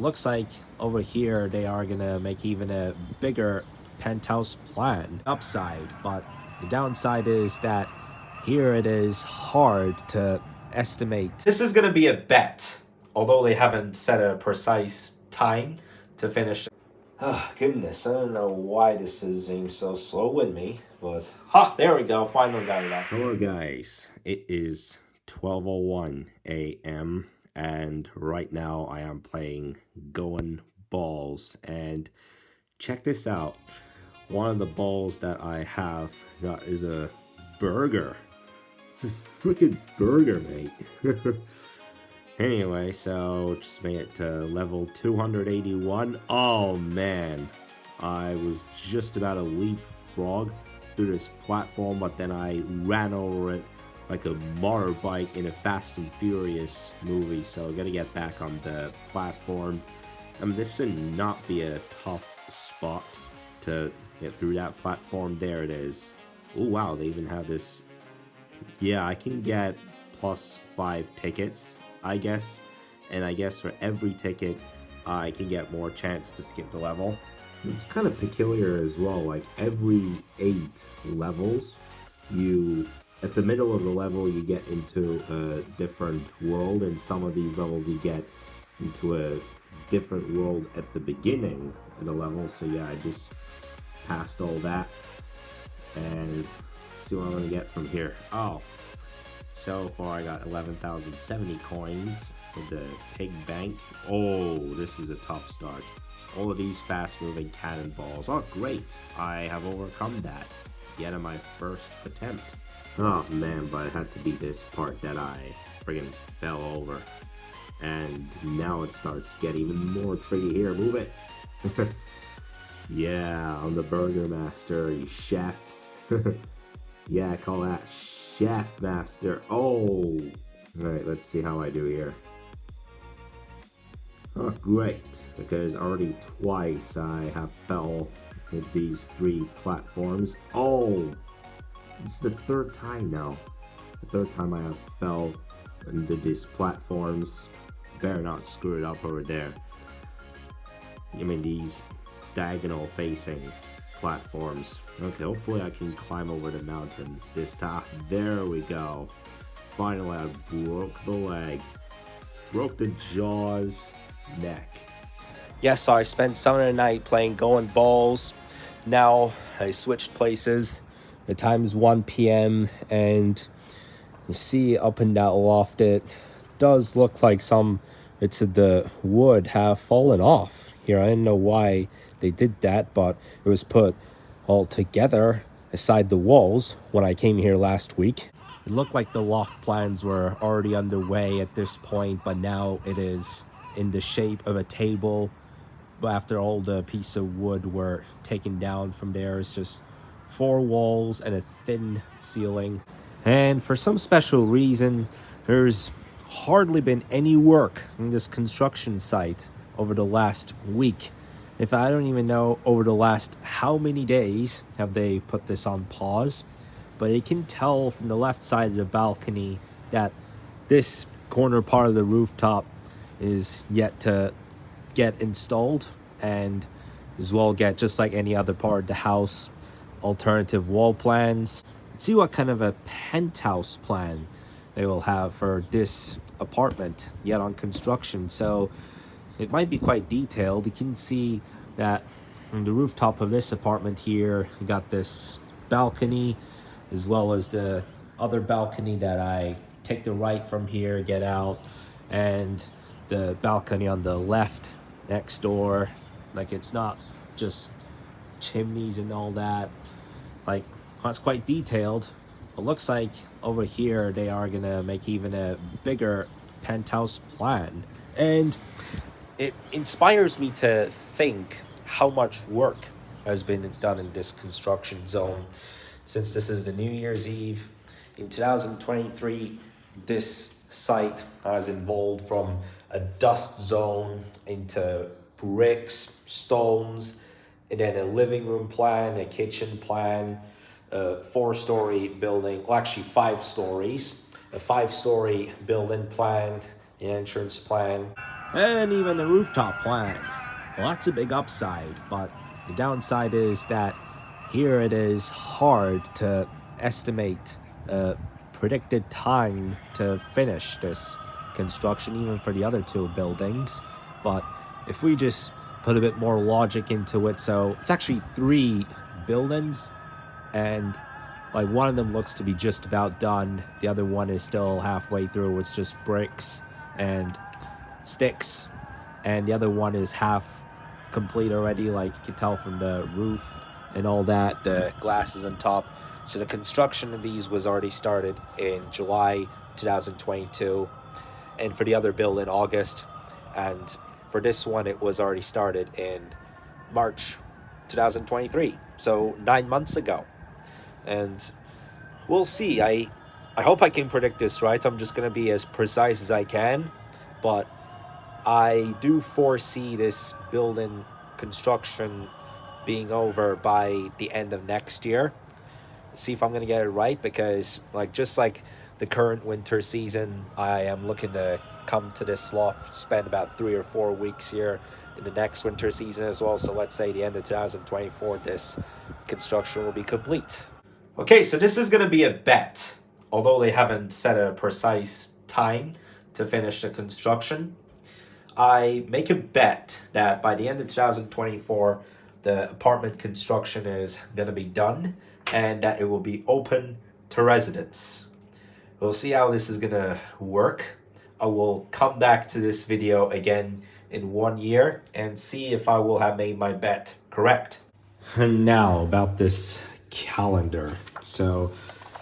looks like over here they are gonna make even a bigger penthouse plan upside, but the downside is that here it is hard to estimate. This is gonna be a bet, although they haven't set a precise time to finish. Oh, goodness, I don't know why this is being so slow with me, but there we go, finally got it up. Hello guys, it is 12:01 a.m. and right now I am playing Going Balls, and check this out. One of the balls that I have got is a burger. It's a freaking burger, mate. Anyway, so just made it to level 281. Oh man, I was just about to leapfrog through this platform, but then I ran over it like a motorbike in a Fast and Furious movie, so I gotta get back on the platform. I mean, this should not be a tough spot to get through that platform. There it is. Oh wow, they even have this. Yeah, I can get +5 tickets, I guess, and I guess for every ticket I can get more chance to skip the level. It's kind of peculiar as well, like every 8 levels, at the middle of the level you get into a different world, and some of these levels you get into a different world at the beginning of the level. So yeah, I just passed all that, and let's see what I'm gonna get from here. Oh, so far I got 11,070 coins with the pig bank. Oh, this is a tough start. All of these fast moving cannonballs. Oh great, I have overcome that yet in my first attempt. Oh man, but it had to be this part that I friggin' fell over. And now it starts to get even more tricky here. Move it. Yeah, I'm the Burger Master, you chefs. Yeah, I call that Chef Master. Oh! Alright, let's see how I do here. Oh, great, because already twice I have fell with these 3 platforms. Oh! This is the 3rd time now. The 3rd time I have fell into these platforms. Better not screw it up over there. I mean, these diagonal facing platforms. Okay, hopefully I can climb over the mountain this time. There we go. Finally, I broke the leg. Broke the jaw's neck. Yes, so I spent some of the night playing Going Balls. Now I switched places. The time is 1 p.m. and you see up in that loft, it does look like some bits of the wood have fallen off here. I didn't know why they did that, but it was put all together aside the walls when I came here last week. It looked like the loft plans were already underway at this point, but now it is in the shape of a table. After all the piece of wood were taken down from there, it's just 4 walls and a thin ceiling. And for some special reason, there's hardly been any work in this construction site over the last week. If I don't even know over the last how many days have they put this on pause, but you can tell from the left side of the balcony that this corner part of the rooftop is yet to get installed, and as well get, just like any other part of the house, alternative wall plans. Let's see what kind of a penthouse plan they will have for this apartment yet on construction. So it might be quite detailed. You can see that on the rooftop of this apartment here, you got this balcony, as well as the other balcony that I take the right from here, get out, and the balcony on the left next door. Like, it's not just chimneys and all that. Like, that's quite detailed. It looks like over here they are gonna make even a bigger penthouse plan. And it inspires me to think how much work has been done in this construction zone since this is the New Year's Eve. In 2023, this site has evolved from a dust zone into bricks, stones, and then a living room plan, a kitchen plan, a 4-story building, well actually 5 stories, a 5-story building plan, an entrance plan. and even the rooftop plan. Well, that's a big upside, but the downside is that here it is hard to estimate a predicted time to finish this construction, even for the other two buildings. But if we just put a bit more logic into it, so it's actually 3 buildings, and like one of them looks to be just about done. The other one is still halfway through. It's just bricks and sticks, and the other one is half complete already, like you can tell from the roof and all that, the glasses on top. So the construction of these was already started in July 2022, and for the other bill in August, and for this one it was already started in March 2023, so 9 months ago. And we'll see. I hope I can predict this right. I'm just going to be as precise as I can, but I do foresee this building construction being over by the end of next year. See if I'm going to get it right, because just like the current winter season, I am looking to come to this loft, spend about 3 or 4 weeks here in the next winter season as well. So let's say the end of 2024, this construction will be complete. Okay, so this is going to be a bet, although they haven't set a precise time to finish the construction. I make a bet that by the end of 2024, the apartment construction is going to be done and that it will be open to residents. We'll see how this is going to work. I will come back to this video again in 1 year and see if I will have made my bet correct. And now about this calendar. So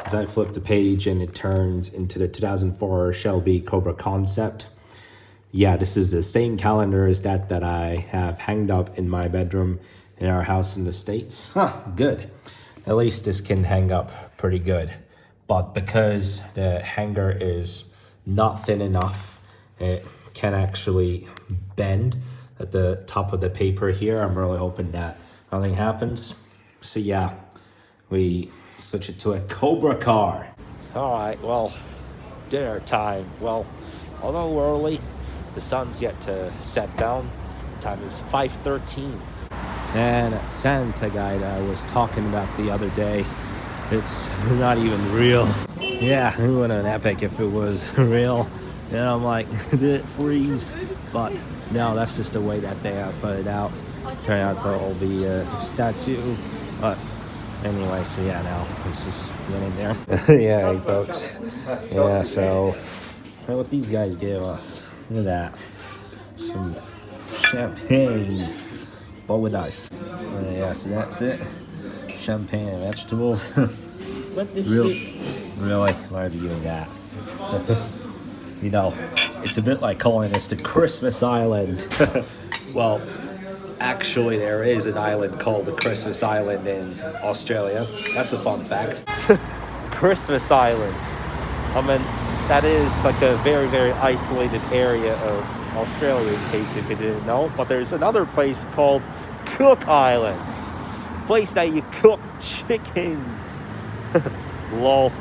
as I flip the page and it turns into the 2004 Shelby Cobra concept, yeah, this is the same calendar as that I have hanged up in my bedroom in our house in the States. Good. At least this can hang up pretty good. But because the hanger is not thin enough, it can actually bend at the top of the paper here. I'm really hoping that nothing happens. So yeah, we switch it to a Cobra car. All right, well, dinner time. Well, although we're early, the sun's yet to set down. The time is 5:13. And that Santa guy that I was talking about the other day, it's not even real. Yeah, it would have been epic if it was real. And I'm like, did it freeze? But no, that's just the way that they put it out. Turn out to all be a statue. But anyway, so yeah, now let's just get in there. Yeah, hey, folks. Yeah, so what these guys gave us. Look at that. Some champagne, but with ice. Yeah, so that's it. Champagne and vegetables. What this Really? Why are you doing that? You know, it's a bit like calling this the Christmas Island. Well, actually there is an island called the Christmas Island in Australia. That's a fun fact. Christmas Islands. I mean, that is like a very, very isolated area of Australia, in case if you didn't know. But there's another place called Cook Islands. Place that you cook chickens. Lol.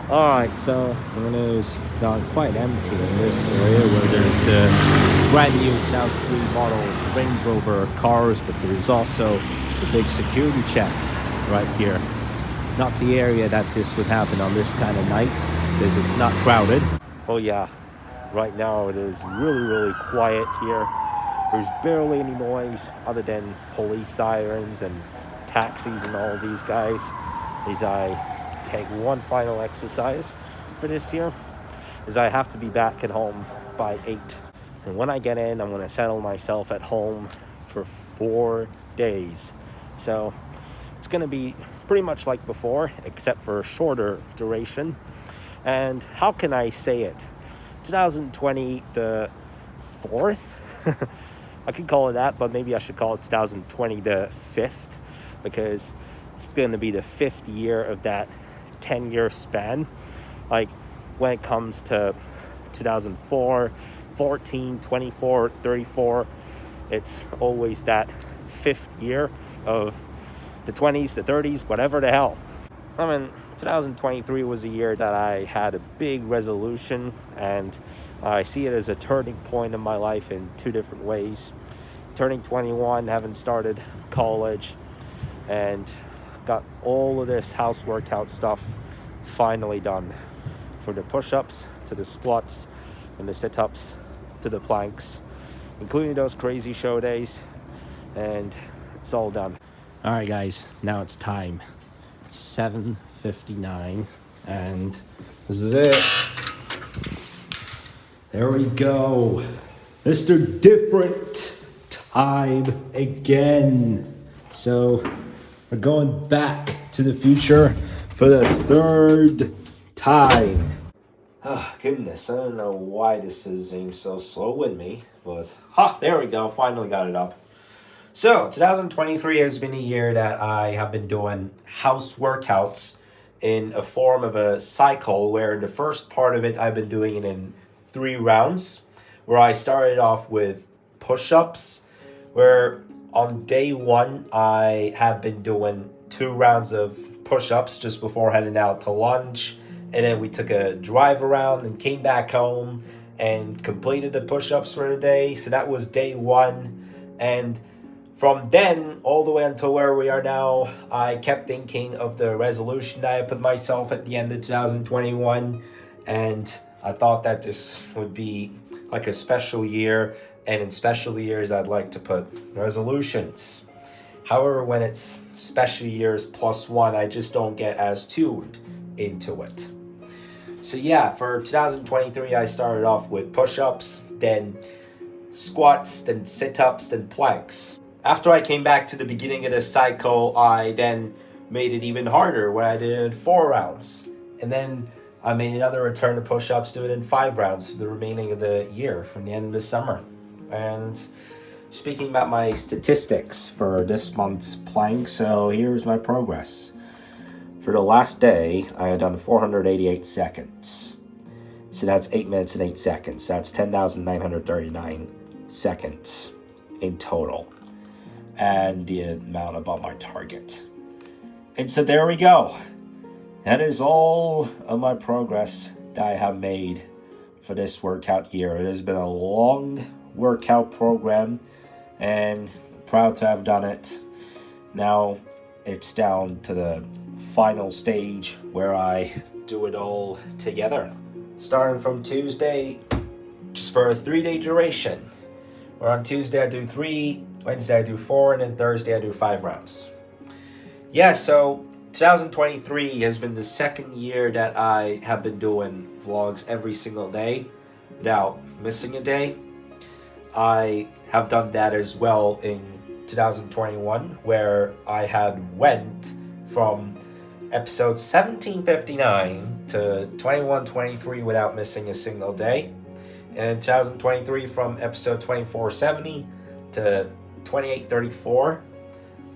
Alright, so it is gone quite empty in this area where there's the brand new South Street model Range Rover cars, but there's also the big security check right here. Not the area that this would happen on this kind of night, because it's not crowded. Oh yeah, right now it is really, really quiet here. There's barely any noise other than police sirens and taxis and all these guys. As I take one final exercise for this year, is I have to be back at home by 8. And when I get in, I'm going to settle myself at home for 4 days. So it's going to be pretty much like before, except for a shorter duration. And how can I say it? 2020 the 4th? I could call it that, but maybe I should call it 2020 the 5th, because it's going to be the 5th year of that 10-year span. Like when it comes to 2004, 14, 24, 34, it's always that 5th year of the 20s, the 30s, whatever the hell. I mean, 2023 was a year that I had a big resolution, and I see it as a turning point in my life in two different ways. Turning 21, having started college, and got all of this house workout stuff finally done. For the push-ups, to the squats, and the sit-ups, to the planks, including those crazy show days, and it's all done. All right, guys, now it's time. 7:59, and this is it. There we go. Mr. Different Time again. So we're going back to the future for the third time. Oh, goodness, I don't know why this is being so slow with me, but there we go, finally got it up. So, 2023 has been a year that I have been doing house workouts in a form of a cycle where the first part of it I've been doing it in 3 rounds, where I started off with push-ups, where on day 1 I have been doing 2 rounds of push-ups just before heading out to lunch, and then we took a drive around and came back home and completed the push-ups for the day. So that was day 1, and from then all the way until where we are now, I kept thinking of the resolution that I put myself at the end of 2021, and I thought that this would be like a special year, and in special years I'd like to put resolutions. However, when it's special years plus 1, I just don't get as tuned into it. So yeah, for 2023 I started off with push-ups, then squats, then sit-ups, then planks. After I came back to the beginning of the cycle, I then made it even harder where I did it in 4 rounds. And then I made another return to push-ups, do it in 5 rounds for the remaining of the year from the end of the summer. And speaking about my statistics for this month's plank, so here's my progress. For the last day, I had done 488 seconds. So that's 8 minutes and 8 seconds. That's 10,939 seconds in total. And the amount above my target. And so there we go. That is all of my progress that I have made for this workout year. It has been a long workout program, and I'm proud to have done it. Now it's down to the final stage where I do it all together. Starting from Tuesday, just for a 3-day duration. Where on Tuesday I do 3, Wednesday I do 4, and then Thursday I do 5 rounds. Yeah, so 2023 has been the second year that I have been doing vlogs every single day without missing a day. I have done that as well in 2021, where I had went from episode 1759 to 2123 without missing a single day. And in 2023 from episode 2470 to 2834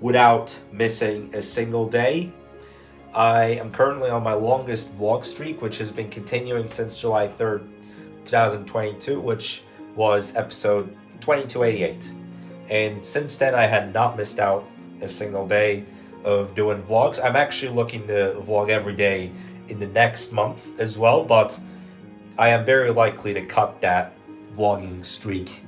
without missing a single day. I am currently on my longest vlog streak, which has been continuing since July 3rd, 2022, which was episode 2288. And since then, I had not missed out a single day of doing vlogs. I'm actually looking to vlog every day in the next month as well, but I am very likely to cut that vlogging streak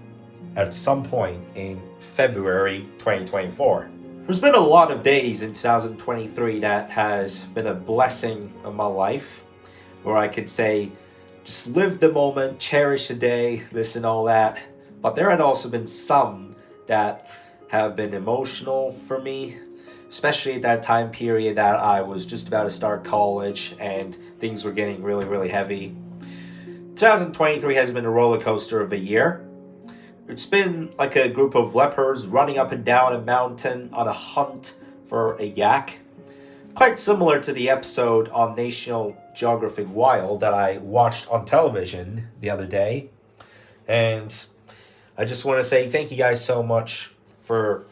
at some point in February 2024. There's been a lot of days in 2023 that has been a blessing of my life, where I could say, just live the moment, cherish the day, this and all that. But there had also been some that have been emotional for me, especially at that time period that I was just about to start college and things were getting really, really heavy. 2023 has been a roller coaster of a year. It's been like a group of leopards running up and down a mountain on a hunt for a yak. Quite similar to the episode on National Geographic Wild that I watched on television the other day. And I just want to say thank you guys so much for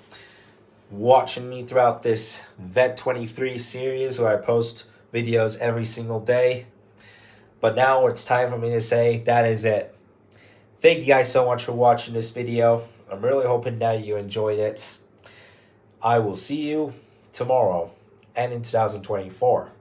watching me throughout this Vet 23 series where I post videos every single day. But now it's time for me to say that is it. Thank you guys so much for watching this video. I'm really hoping that you enjoyed it. I will see you tomorrow and in 2024.